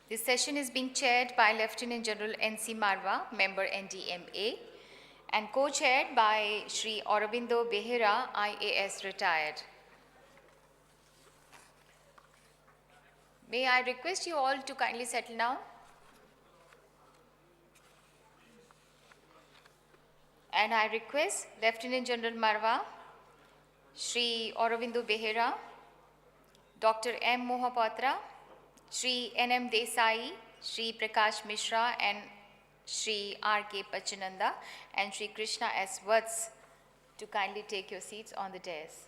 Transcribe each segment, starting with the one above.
This session is being chaired by Lieutenant General N.C. Marwa, member NDMA, and co-chaired by Shri Aurobindo Behera, IAS retired. May I request you all to kindly settle down? And I request Lieutenant General Marwa, Shri Aurobindo Behera, Dr. M. Mohapatra, Shri N.M. Desai, Shri Prakash Mishra, and Shri R.K. Pachananda, and Shri Krishna S. Vats to kindly take your seats on the dais.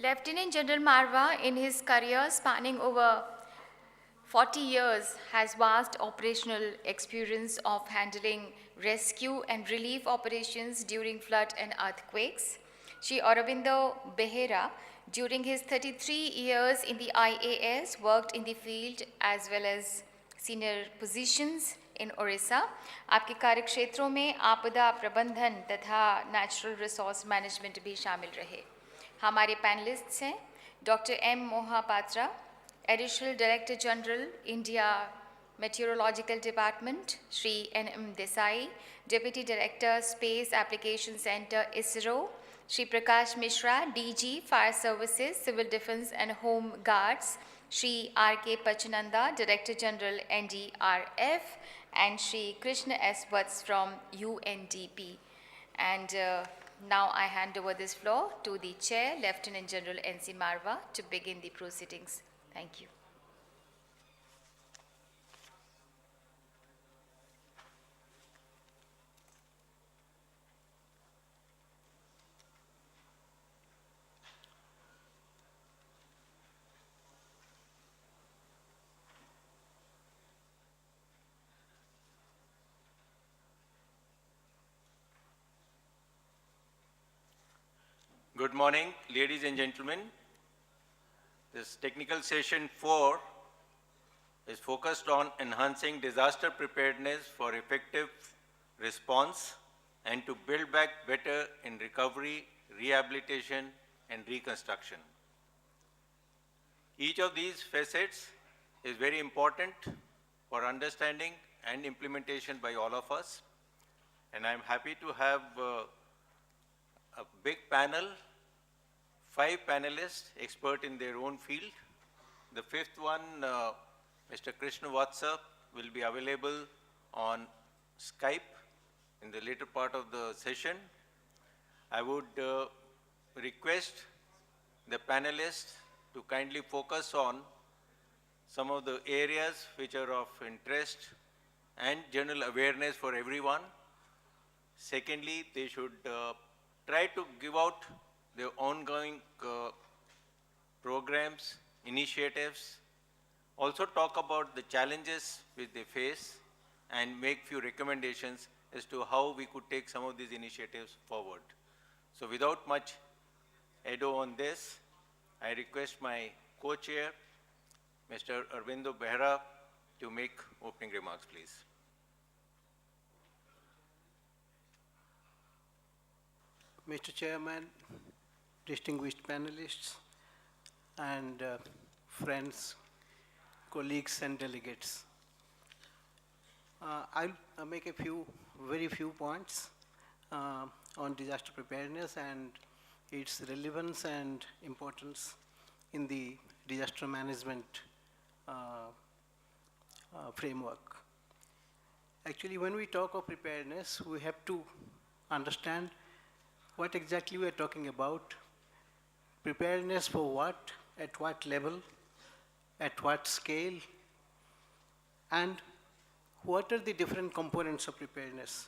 Lieutenant General Marwa, in his career spanning over 40 years, has vast operational experience of handling rescue and relief operations during flood and earthquakes. Shri Aurobindo Behera, during his 33 years in the IAS, worked in the field as well as senior positions in Orissa. आपके कार्य क्षेत्रों में आपदा प्रबंधन तथा natural resource management भी शामिल रहे. हमारे पैनलिस्ट्स हैं doctor M Mohapatra, additional director general India meteorological department, Shri N M Desai, deputy director space application centre ISRO, Shri Prakash Mishra, DG fire services civil defence and home guards, Shri R K Pachnanda, director general NDRF, and Shri Krishna S. Vats from UNDP. And now I hand over this floor to the Chair, Lieutenant General N.C. Marwa, to begin the proceedings. Thank you. Good morning, ladies and gentlemen. This technical session 4 is focused on enhancing disaster preparedness for effective response and to build back better in recovery, rehabilitation, and reconstruction. Each of these facets is very important for understanding and implementation by all of us. And I'm happy to have a big panel, 5 panelists, expert in their own field. The 5th one, Mr. Krishna Vatsa, will be available on Skype in the later part of the session. I would request the panelists to kindly focus on some of the areas which are of interest and general awareness for everyone. Secondly, they should try to give out their ongoing programs, initiatives, also talk about the challenges which they face and make few recommendations as to how we could take some of these initiatives forward. So without much ado on this, I request my co-chair, Mr. Aurobindo Behera, to make opening remarks, please. Mr. Chairman, distinguished panelists, and friends, colleagues, and delegates. I'll make very few points on disaster preparedness and its relevance and importance in the disaster management framework. Actually, when we talk of preparedness, we have to understand what exactly we are talking about, preparedness for what, at what level, at what scale, and what are the different components of preparedness.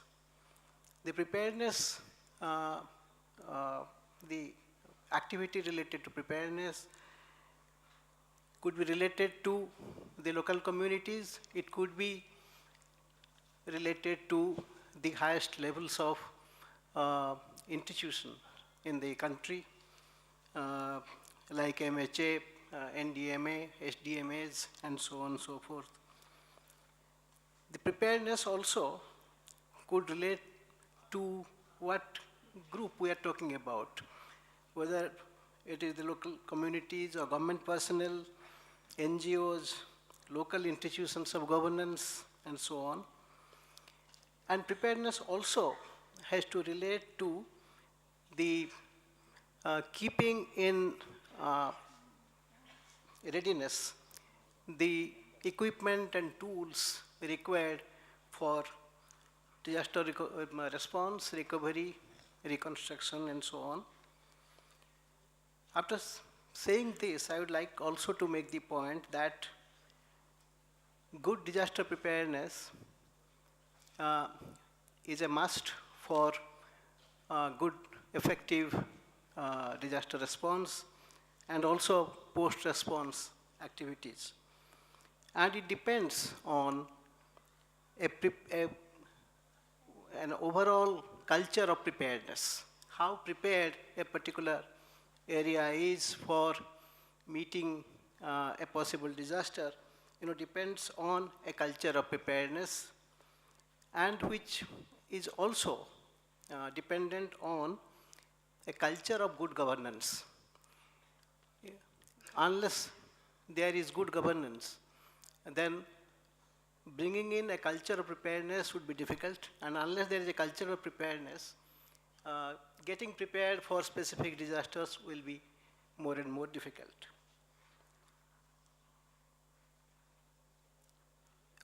The preparedness, the activity related to preparedness could be related to the local communities, it could be related to the highest levels of institution in the country, uh, like MHA, NDMA, SDMAs, and so on and so forth. The preparedness also could relate to what group we are talking about, whether it is the local communities or government personnel, NGOs, local institutions of governance, and so on. And preparedness also has to relate to the keeping in readiness the equipment and tools required for disaster response, recovery, reconstruction, and so on. After saying this, I would like also to make the point that good disaster preparedness is a must for good, effective disaster response and also post-response activities. And it depends on an overall culture of preparedness. How prepared a particular area is for meeting a possible disaster, depends on a culture of preparedness, and which is also dependent on a culture of good governance. Unless there is good governance, then bringing in a culture of preparedness would be difficult, and unless there is a culture of preparedness, getting prepared for specific disasters will be more and more difficult.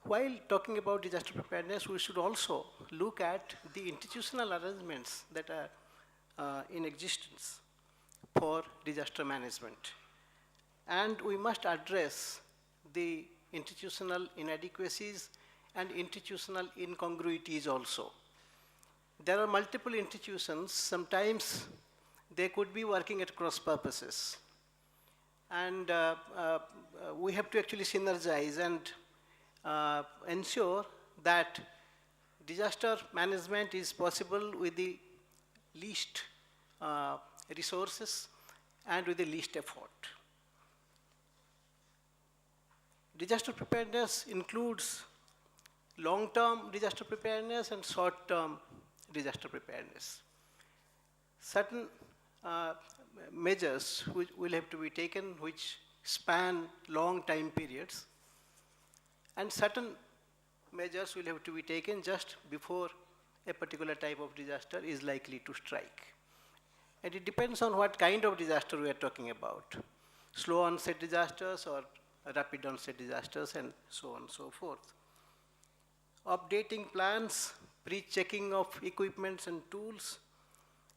While talking about disaster preparedness, we should also look at the institutional arrangements that are in existence for disaster management. And we must address the institutional inadequacies and institutional incongruities also. There are multiple institutions. Sometimes they could be working at cross purposes. And we have to actually synergize and ensure that disaster management is possible with the least resources and with the least effort. Disaster preparedness includes long-term disaster preparedness and short-term disaster preparedness. Certain measures which will have to be taken which span long time periods, and certain measures will have to be taken just before a particular type of disaster is likely to strike. And it depends on what kind of disaster we are talking about. Slow onset disasters or rapid onset disasters, and so on and so forth. Updating plans, pre-checking of equipments and tools,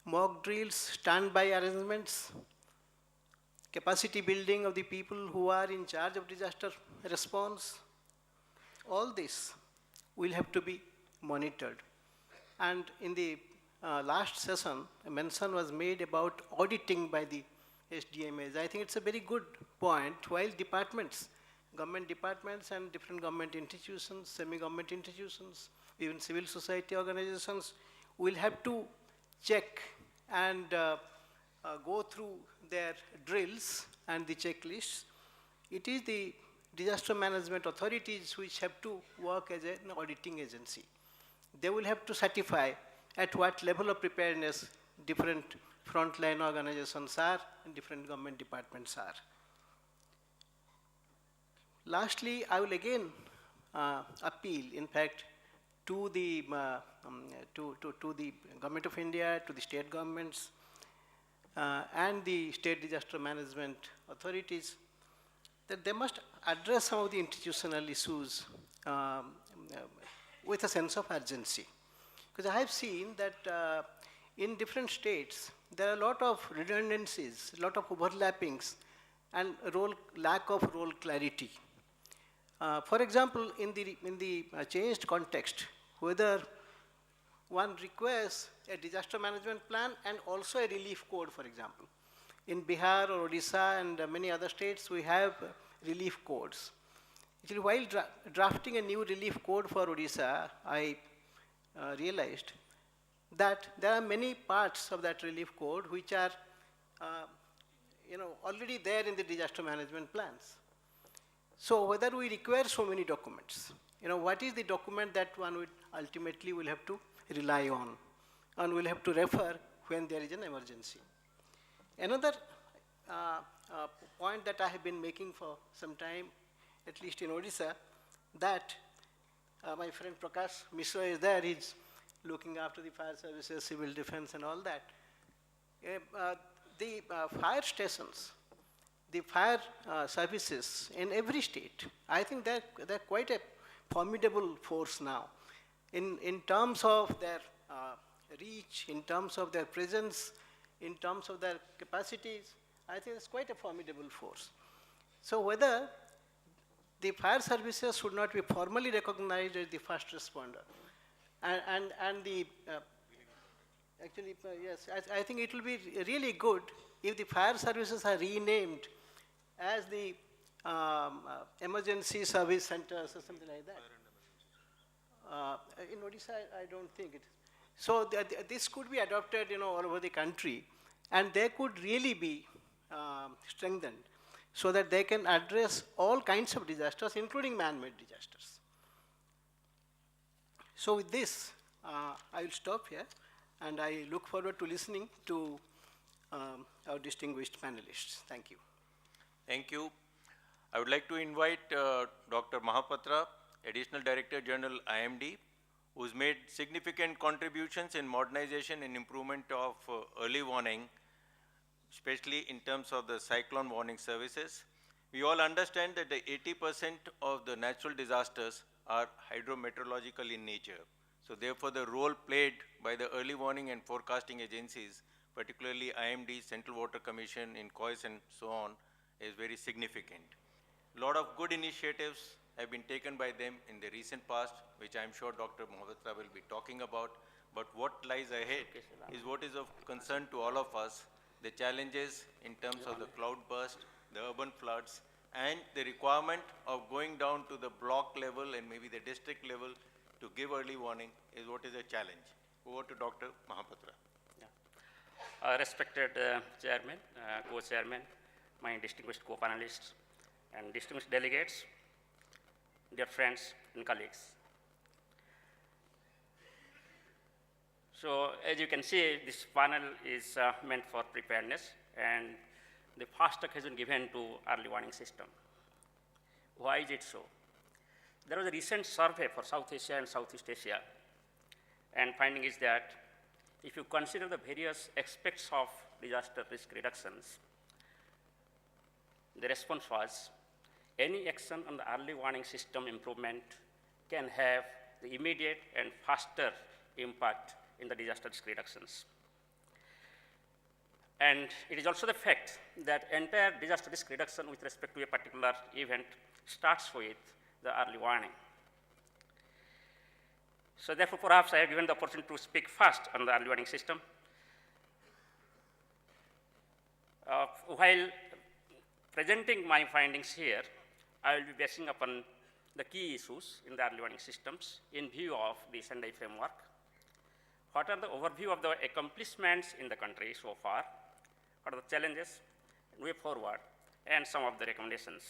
mock drills, standby arrangements, capacity building of the people who are in charge of disaster response. All this will have to be monitored. And in the last session, a mention was made about auditing by the SDMAs. I think it's a very good point. While departments, government departments and different government institutions, semi-government institutions, even civil society organizations will have to check and go through their drills and the checklists. It is the disaster management authorities which have to work as an auditing agency. They will have to certify at what level of preparedness different frontline organizations are and different government departments are. Lastly, I will again appeal, in fact, to the Government of India, to the state governments, and the state disaster management authorities, that they must address some of the institutional issues with a sense of urgency. Because I have seen that in different states, there are a lot of redundancies, a lot of overlappings, and lack of role clarity. For example, in the changed context, whether one requires a disaster management plan and also a relief code, for example. In Bihar or Odisha and many other states, we have relief codes. Actually, while drafting a new relief code for Odisha, I realized that there are many parts of that relief code which are already there in the disaster management plans. So whether we require so many documents, what is the document that one would ultimately will have to rely on and will have to refer when there is an emergency. Another point that I have been making for some time, at least in Odisha, that my friend Prakash Mishra is there, he's looking after the fire services, civil defense and all that. The fire stations, the fire services in every state, I think they're quite a formidable force now. In terms of their reach, in terms of their presence, in terms of their capacities, I think it's quite a formidable force. So whether the fire services should not be formally recognized as the first responder, and the actually, yes, I think it will be really good if the fire services are renamed as the emergency service centers or something like that. In Odisha, I don't think it. So this could be adopted, all over the country, and they could really be strengthened so that they can address all kinds of disasters, including man-made disasters. So with this, I will stop here, and I look forward to listening to our distinguished panelists. Thank you. Thank you. I would like to invite Dr. Mahapatra, Additional Director General IMD, who's made significant contributions in modernization and improvement of early warning, especially in terms of the cyclone warning services. We all understand that the 80% of the natural disasters are hydrometeorological in nature. So therefore, the role played by the early warning and forecasting agencies, particularly IMD, Central Water Commission, INCOIS, and so on, is very significant. A lot of good initiatives have been taken by them in the recent past, which I'm sure Dr. Mohapatra will be talking about. But what lies ahead is what is of concern to all of us, the challenges in terms of the cloud burst, the urban floods, and the requirement of going down to the block level and maybe the district level to give early warning is what is a challenge. Over to Dr. Mahapatra. Yeah. Respected Chairman, Co-Chairman, my distinguished co-panelists, and distinguished delegates, dear friends and colleagues. So as you can see, this panel is meant for preparedness, and the fast track has been given to early warning system. Why is it so? There was a recent survey for South Asia and Southeast Asia, and finding is that if you consider the various aspects of disaster risk reductions, the response was any action on the early warning system improvement can have the immediate and faster impact in the disaster risk reductions. And it is also the fact that entire disaster risk reduction with respect to a particular event starts with the early warning. So therefore, perhaps I have given the opportunity to speak first on the early warning system. While presenting my findings here, I will be basing upon the key issues in the early warning systems in view of the Sendai framework. What are the overview of the accomplishments in the country so far? What are the challenges, way forward, and some of the recommendations?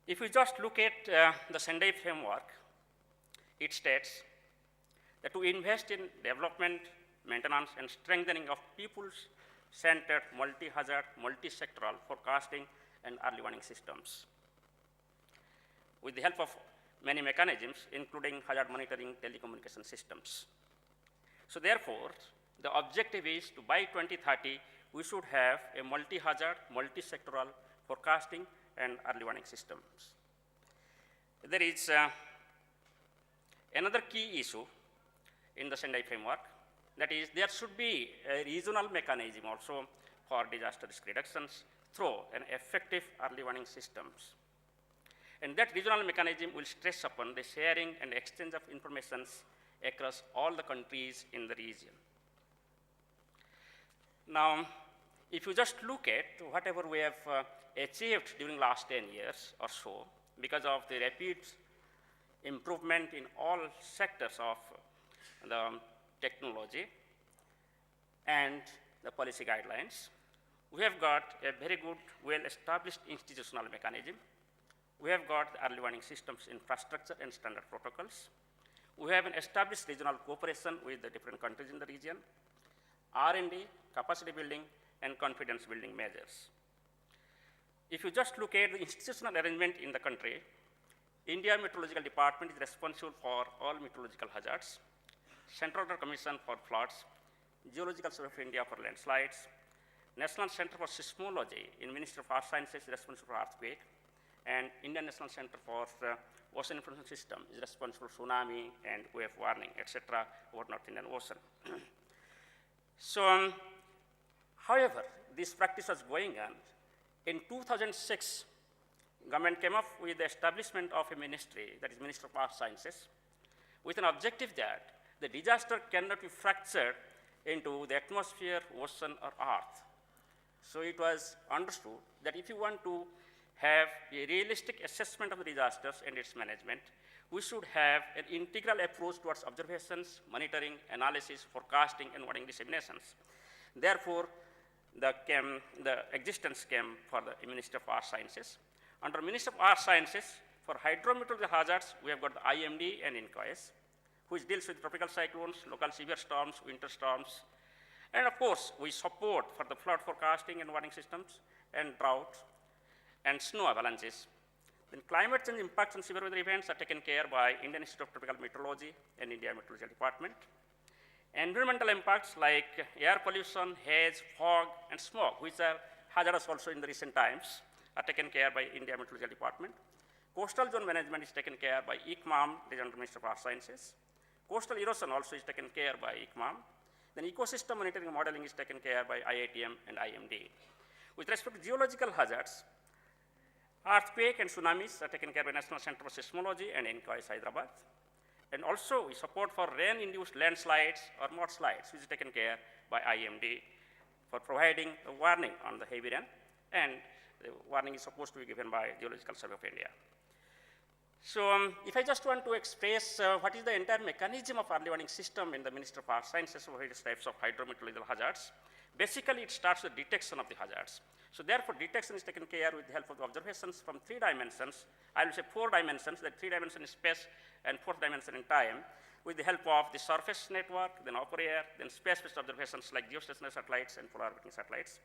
If we just look at the Sendai framework, it states that to invest in development, maintenance, and strengthening of people-centered, multi-hazard, multi-sectoral forecasting and early warning systems, with the help of many mechanisms, including hazard monitoring telecommunication systems. So therefore, the objective is to by 2030, we should have a multi-hazard, multi-sectoral forecasting and early warning systems. There is another key issue in the Sendai framework, that is there should be a regional mechanism also for disaster risk reductions through an effective early warning systems. And that regional mechanism will stress upon the sharing and exchange of information across all the countries in the region. Now, if you just look at whatever we have achieved during last 10 years or so, because of the rapid improvement in all sectors of the technology, and the policy guidelines. We have got a very good, well-established institutional mechanism. We have got the early warning systems infrastructure and standard protocols. We have an established regional cooperation with the different countries in the region, R&D, capacity building, and confidence building measures. If you just look at the institutional arrangement in the country, India Meteorological Department is responsible for all meteorological hazards, Central Order Commission for floods, Geological Survey of India for landslides, National Center for Seismology in Ministry of Earth Sciences is responsible for earthquake, and Indian National Center for Ocean Information System is responsible for tsunami and wave warning, etc., over North Indian Ocean. So, however, this practice was going on. In 2006, government came up with the establishment of a ministry, that is Ministry of Earth Sciences, with an objective that the disaster cannot be fractured into the atmosphere, ocean, or earth. So it was understood that if you want to have a realistic assessment of the disasters and its management, we should have an integral approach towards observations, monitoring, analysis, forecasting, and warning disseminations. Therefore, the existence came for the Ministry of Earth Sciences. Under Ministry of Earth Sciences, for hydrometeorological hazards, we have got the IMD and INCOIS, which deals with tropical cyclones, local severe storms, winter storms. And of course, we support for the flood forecasting and warning systems, and drought, and snow avalanches. Then climate change impacts and severe weather events are taken care by Indian Institute of Tropical Meteorology and India Meteorological Department. Environmental impacts like air pollution, haze, fog, and smoke, which are hazardous also in the recent times, are taken care by India Meteorological Department. Coastal zone management is taken care by ICMAM, the under Ministry of Earth Sciences. Coastal erosion also is taken care by ICMAM. Then ecosystem monitoring and modeling is taken care by IITM and IMD. With respect to geological hazards, earthquake and tsunamis are taken care by National Center for Seismology and INCOIS Hyderabad. And also we support for rain-induced landslides or mudslides, which is taken care by IMD for providing a warning on the heavy rain, and the warning is supposed to be given by Geological Survey of India. So if I just want to express what is the entire mechanism of early warning system in the Ministry of Earth Sciences for various types of hydrometeorological hazards, basically it starts with detection of the hazards. So therefore, detection is taken care with the help of the observations from 3 dimensions. I will say 4 dimensions, that 3 dimension is space and 4th dimension in time, with the help of the surface network, then upper air, then space-based observations like geostationary satellites and polar orbiting satellites.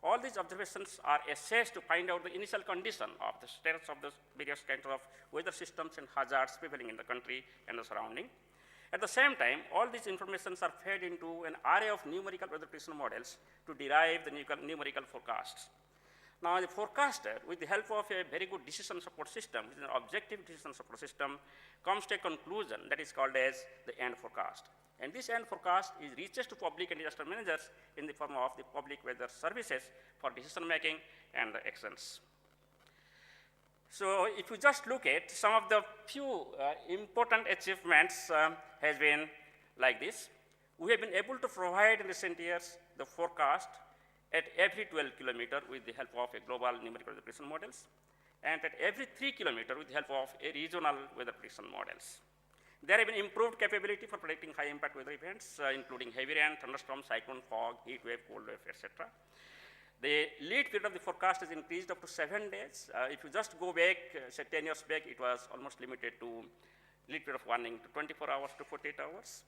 All these observations are assessed to find out the initial condition of the status of the various kinds of weather systems and hazards prevailing in the country and the surrounding. At the same time, all these informations are fed into an array of numerical weather prediction models to derive the numerical forecasts. Now, the forecaster, with the help of a very good decision support system, which is an objective decision support system, comes to a conclusion that is called as the end forecast. And this end forecast is reaches to public and disaster managers in the form of the public weather services for decision making and the actions. So if you just look at some of the few important achievements has been like this. We have been able to provide in recent years the forecast at every 12 kilometers with the help of a global numerical weather prediction models, and at every 3 kilometers with the help of a regional weather prediction models. There have been improved capability for predicting high impact weather events, including heavy rain, thunderstorm, cyclone, fog, heat wave, cold wave, etc. The lead period of the forecast has increased up to 7 days. If you just go back, say 10 years back, it was almost limited to lead period of warning to 24 hours to 48 hours.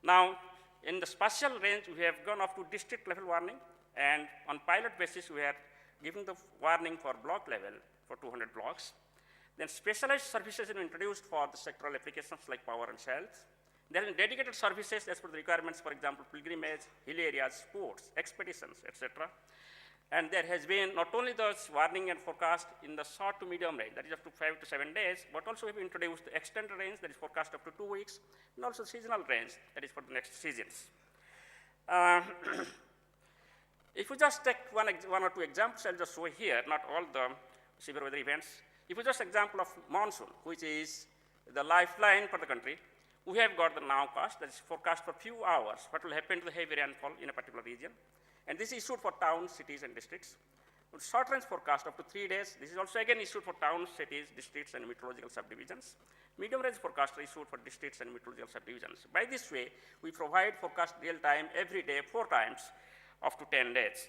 Now, in the spatial range, we have gone up to district level warning, and on pilot basis, we are giving the warning for block level for 200 blocks. Then specialized services have been introduced for the sectoral applications like power and health. There are dedicated services as per the requirements, for example, pilgrimage, hill areas, sports, expeditions, etc. And there has been not only the warning and forecast in the short to medium range, that is up to 5 to 7 days, but also we have introduced the extended range, that is forecast up to 2 weeks, and also seasonal range, that is for the next seasons. If you just take one or two examples, I'll just show here, not all the severe weather events. If you just example of monsoon, which is the lifeline for the country, we have got the nowcast, that is forecast for few hours, what will happen to the heavy rainfall in a particular region. And this is issued for towns, cities, and districts. With short range forecast up to 3 days, this is also again issued for towns, cities, districts, and meteorological subdivisions. medium-range forecasts are issued for districts and meteorological subdivisions. By this way, we provide forecast real time every day, 4 times, up to 10 days.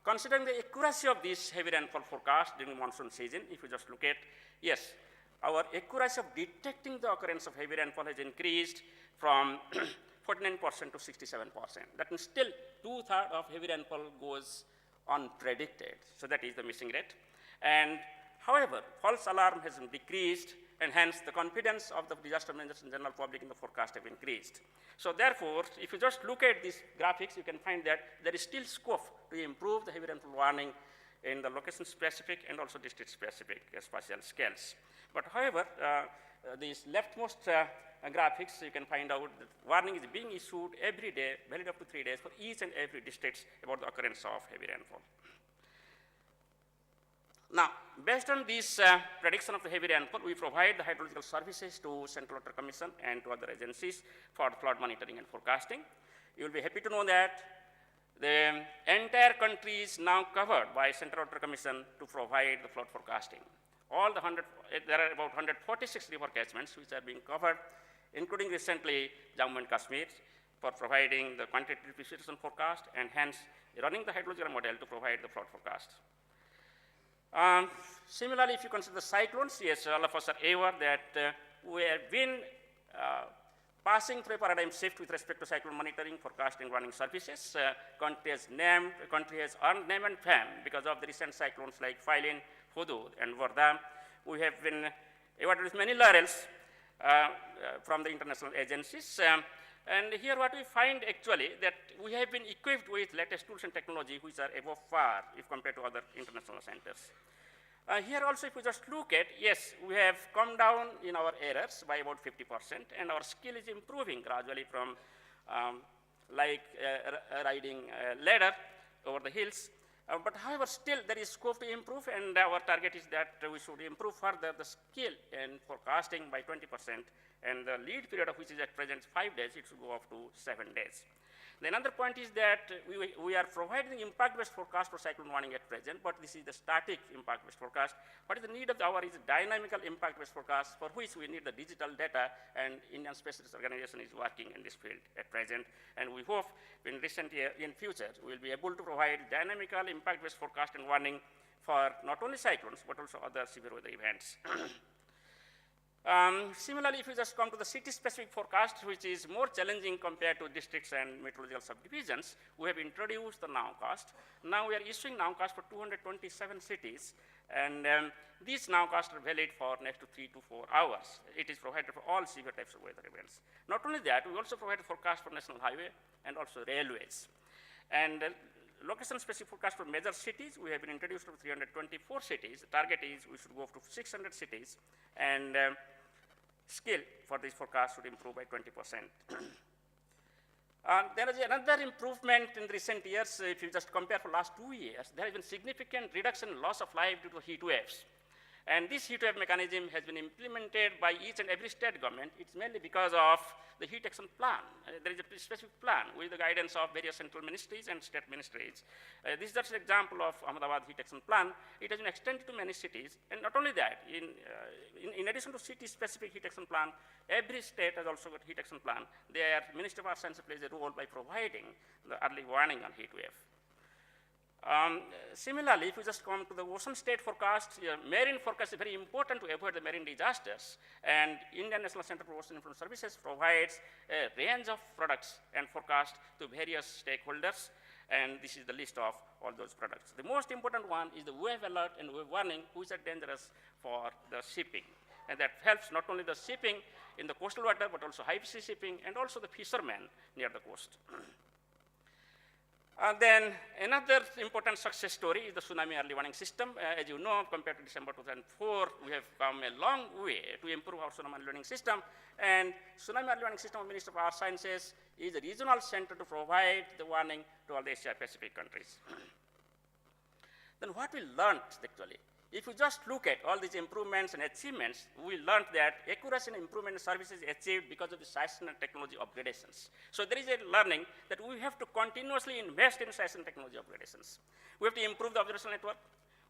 Considering the accuracy of this heavy rainfall forecast during monsoon season, if you just look at, yes, our accuracy of detecting the occurrence of heavy rainfall has increased from 49% to 67%. That means still 2/3 of heavy rainfall goes unpredicted. So that is the missing rate. And however, false alarm has decreased, and hence the confidence of the disaster managers and general public in the forecast have increased. So therefore, if you just look at these graphics, you can find that there is still scope to improve the heavy rainfall warning in the location-specific and also district-specific spatial scales. But however, these leftmost graphics, you can find out that warning is being issued every day, valid up to 3 days for each and every district about the occurrence of heavy rainfall. Now, based on this prediction of the heavy rainfall, we provide the hydrological services to Central Water Commission and to other agencies for flood monitoring and forecasting. You will be happy to know that the entire country is now covered by Central Water Commission to provide the flood forecasting. There are about 146 river catchments which are being covered, including recently Jammu and Kashmir, for providing the quantitative precipitation forecast and hence running the hydrological model to provide the flood forecast. Similarly, if you consider the cyclones, yes, all of us are aware that we have been passing through a paradigm shift with respect to cyclone monitoring, forecasting, running services. Country has earned name and fame because of the recent cyclones like Philin, Hudud, and Vardhan. We have been awarded with many laurels from the international agencies. And here what we find actually that we have been equipped with latest tools and technology which are above par if compared to other international centers. Here also if we just look at, yes, we have come down in our errors by about 50% and our skill is improving gradually from riding a ladder over the hills. But however, still there is scope to improve, and our target is that we should improve further the skill in forecasting by 20%, and the lead period of which is at present 5 days, it should go up to 7 days. The another point is that we are providing impact-based forecast for cyclone warning at present, but this is the static impact-based forecast. What is the need of the hour is dynamical impact-based forecast, for which we need the digital data, and Indian Space Research Organization is working in this field at present. And we hope in future, we will be able to provide dynamical impact-based forecast and warning for not only cyclones, but also other severe weather events. Similarly, if you just come to the city-specific forecast, which is more challenging compared to districts and meteorological subdivisions, we have introduced the nowcast. Now we are issuing nowcast for 227 cities, and these nowcasts are valid for next to 3 to 4 hours. It is provided for all severe types of weather events. Not only that, we also provide a forecast for national highway and also railways. And location-specific forecast for major cities, we have been introduced to 324 cities. The target is we should go up to 600 cities, and skill for this forecast should improve by 20%. There is another improvement in recent years. If you just compare for last 2 years, there has been significant reduction in loss of life due to heat waves. And this heat wave mechanism has been implemented by each and every state government. It's mainly because of the heat action plan. There is a specific plan with the guidance of various central ministries and state ministries. This is just an example of Ahmedabad heat action plan. It has been extended to many cities. And not only that, in addition to city-specific heat action plan, every state has also got heat action plan. Their Ministry of Earth Science plays a role by providing the early warning on heat wave. Similarly, if we just come to the ocean state forecast, marine forecast is very important to avoid the marine disasters. And Indian National Center for Ocean Influence Services provides a range of products and forecasts to various stakeholders. And this is the list of all those products. The most important one is the wave alert and wave warning, which are dangerous for the shipping. And that helps not only the shipping in the coastal water, but also high sea shipping and also the fishermen near the coast. Then another important success story is the tsunami early warning system. As you know, compared to December 2004, we have come a long way to improve our tsunami early warning system. And tsunami early warning system of Ministry of Earth Sciences is a regional center to provide the warning to all the Asia Pacific countries. Then what we learned actually, if you just look at all these improvements and achievements, we learned that accuracy and improvement in services is achieved because of the science and technology upgradations. So there is a learning that we have to continuously invest in science and technology upgradations. We have to improve the observation network.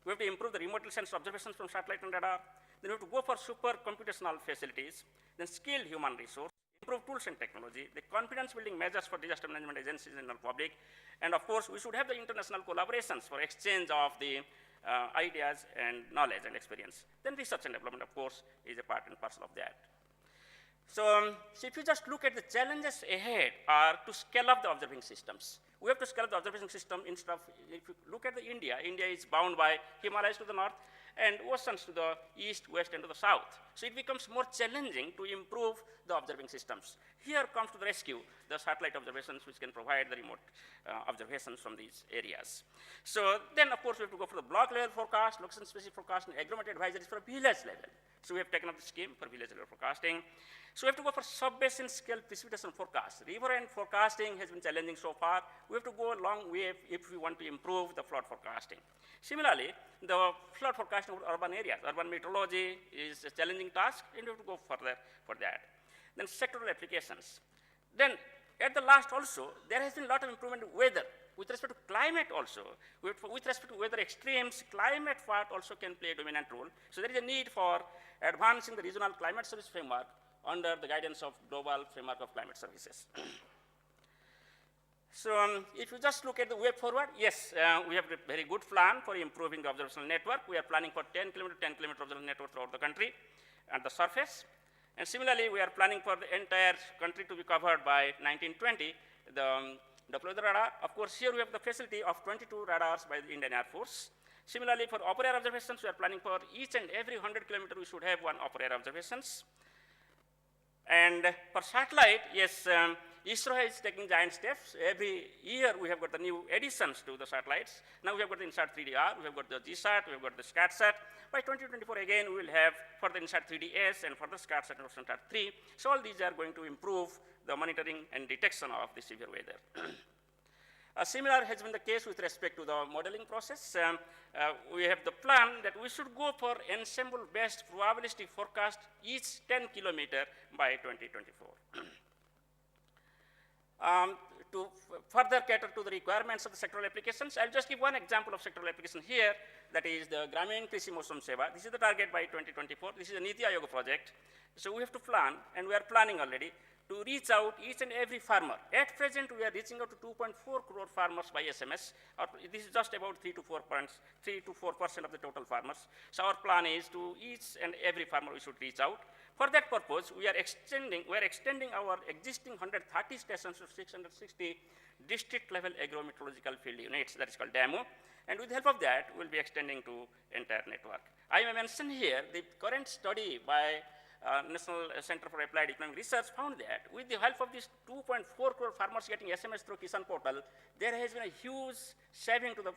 We have to improve the remotely sensed observations from satellite and radar. then we have to go for super computational facilities, then skilled human resource, improve tools and technology, the confidence building measures for disaster management agencies and the public, and of course, we should have the international collaborations for exchange of the ideas and knowledge and experience. Then research and development, of course, is a part and parcel of that. So if you just look at the challenges ahead are to scale up the observing systems. We have to scale up the observation system instead of, if you look at India, India is bound by Himalayas to the north and oceans to the east, west, and to the south. So it becomes more challenging to improve the observing systems. Here comes to the rescue the satellite observations which can provide the remote observations from these areas. So then, of course, we have to go for the block level forecast, location-specific forecast, and agglomerate advisories for village level. So we have taken up the scheme for village level forecasting. So we have to go for sub-basin scale precipitation forecast. Riverine forecasting has been challenging so far. We have to go a long way if we want to improve the flood forecasting. Similarly, the flood forecasting of urban areas, urban meteorology is a challenging task, and we have to go further for that. Then sectoral applications. Then at the last also, there has been a lot of improvement in weather. With respect to climate also, with respect to weather extremes, climate part also can play a dominant role. So there is a need for advancing the regional climate service framework under the guidance of global framework of climate services. So if you just look at the way forward, yes, we have a very good plan for improving the observational network. We are planning for 10 kilometer observational network throughout the country at the surface. And similarly, we are planning for the entire country to be covered by 1920, the deploy the radar. Of course, here we have the facility of 22 radars by the Indian Air Force. Similarly, for upper air observations, we are planning for each and every 100 kilometer, we should have one upper air observations. And for satellite, yes, ISRO is taking giant steps. Every year we have got the new additions to the satellites. Now we have got the INSAT 3DR, we have got the GSAT, we have got the SCATSAT. By 2024 again we will have for the INSAT 3DS and for the SCATSAT and INSAT 3. So all these are going to improve the monitoring and detection of the severe weather. Similar has been the case with respect to the modeling process. We have the plan that we should go for ensemble-based probabilistic forecast each 10 kilometer by 2024. To further cater to the requirements of the sectoral applications, I'll just give one example of sectoral application here, that is the Gramin Krishi Mosam Seva. This is the target by 2024. This is a Niti Aayog project. So we have to plan, and we are planning already, to reach out each and every farmer. At present, we are reaching out to 2.4 crore farmers by SMS. This is just about 3 to 4% of the total farmers. So our plan is to each and every farmer we should reach out. For that purpose, we are extending our existing 130 stations to 660 district-level agrometeorological field units, that is called DAMO. And with the help of that, we'll be extending to entire network. I may mention here the current study by National Center for Applied Economic Research found that with the help of these 2.4 crore farmers getting SMS through Kisan portal, there has been a huge saving to the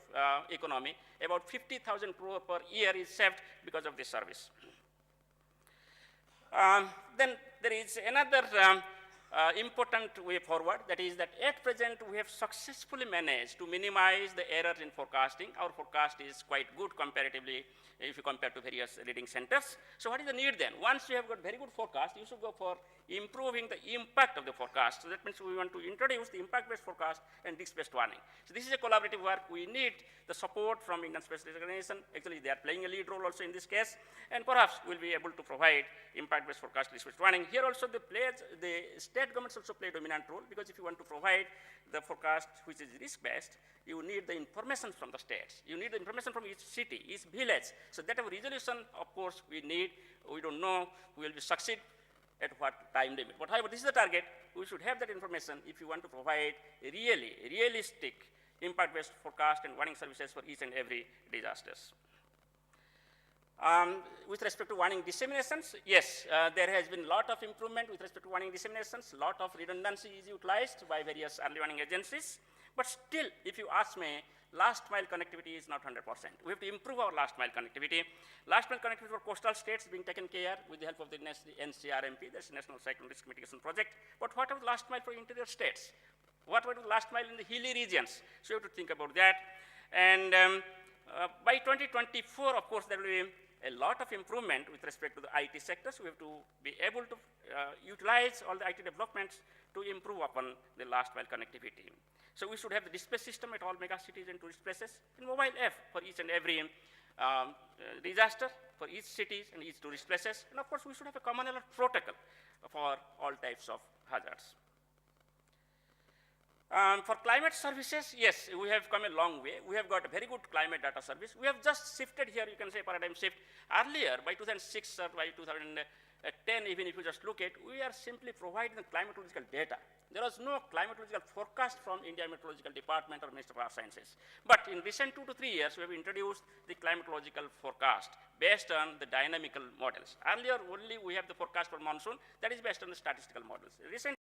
economy. About 50,000 crore per year is saved because of this service. Then there is another important way forward, that is that at present we have successfully managed to minimize the errors in forecasting. Our forecast is quite good comparatively if you compare to various reading centers. So what is the need then? Once you have got very good forecast, you should go for improving the impact of the forecast. So that means we want to introduce the impact-based forecast and risk-based warning. So this is a collaborative work. We need the support from Indian Space Research Organization. Actually, they are playing a lead role also in this case. And perhaps we'll be able to provide impact-based forecast, risk-based warning. Here also the state governments also play a dominant role, because if you want to provide the forecast which is risk-based, you need the information from the states. You need the information from each city, each village. So that our resolution, of course, we need. We don't know we will be succeed at what time limit. But however, this is the target. We should have that information if you want to provide really realistic impact-based forecast and warning services for each and every disasters. With respect to warning disseminations, yes, there has been a lot of improvement with respect to warning disseminations. A lot of redundancy is utilized by various early warning agencies. But still, if you ask me, last mile connectivity is not 100%. We have to improve our last mile connectivity. Last mile connectivity for coastal states being taken care with the help of the NCRMP, that's National Cyclone Risk Mitigation Project. But what about last mile for interior states? What about the last mile in the hilly regions? So you have to think about that. And by 2024, of course, there will be a lot of improvement with respect to the IT sectors. We have to be able to utilize all the IT developments to improve upon the last mile connectivity. So we should have the display system at all mega cities and tourist places, and mobile app for each and every disaster. for each cities and each tourist places. And of course, we should have a common alert protocol for all types of hazards. For climate services, yes, we have come a long way. We have got a very good climate data service. We have just shifted here, you can say paradigm shift. Earlier, by 2006 or by 2010, even if you just look at, we are simply providing the climatological data. There was no climatological forecast from India Meteorological Department or Ministry of Earth Sciences. But in recent 2 to 3 years, we have introduced the climatological forecast based on the dynamical models. Earlier, only we have the forecast for monsoon that is based on the statistical models. Recently,